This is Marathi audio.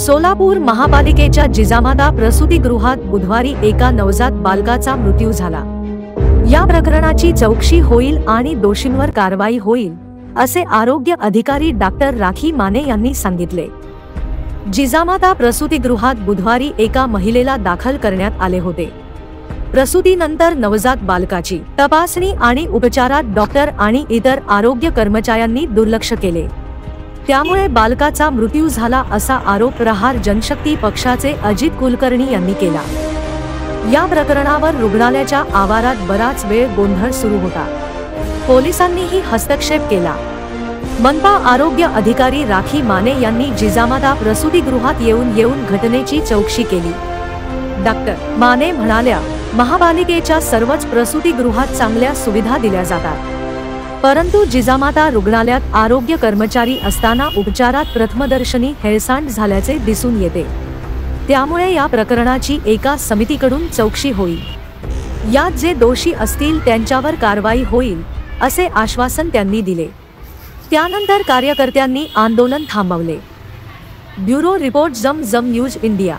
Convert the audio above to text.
सोलापूर महापालिकेच्या जिजामाता प्रसूतिगृहात बुधवारी एका नवजात बालकाचा मृत्यू झाला। या प्रकरणाची चौकशी होईल आणि दोषींवर कारवाई होईल, असे आरोग्य अधिकारी डॉक्टर राखी माने यांनी सांगितले। जिजामाता प्रसूतिगृहात बुधवारी एका महिलेला दाखल करण्यात आले होते। प्रसूतीनंतर नवजात बालकाची तपासणी आणि उपचारात डॉक्टर आणि इतर आरोग्य कर्मचाऱ्यांनी दुर्लक्ष केले, त्यामुळे बालकाचा मृत्यू झाला, असा आरोप प्रहार जनशक्ती पक्षाचे अजित कुलकर्णी यांनी केला। या प्रकरणावर रुग्णालयाच्या आवारात बराच वेळ गोंधळ सुरू होता। पोलिसांनीही हस्तक्षेप केला। मनपा आरोग्य अधिकारी राखी माने यांनी जिजामाता प्रसूतिगृहात येऊन घटनेची चौकशी केली। डॉक्टर माने म्हणाल्या, महापालिकेच्या सर्वच प्रसूतिगृहात चांगल्या सुविधा दिल्या जातात, परंतु जिजामाता रुग्णालयात आरोग्य कर्मचारी असताना उपचारात प्रथमदर्शनी हेळसांड झाल्याचे दिसून येते, त्यामुळे या प्रकरणाची एका समितीकडून चौकशी होईल। यात जे दोषी असतील त्यांच्यावर कारवाई होईल, असे आश्वासन त्यांनी दिले। त्यानंतर कार्यकर्त्यांनी आंदोलन थांबवले। ब्युरो रिपोर्ट, जम न्यूज इंडिया।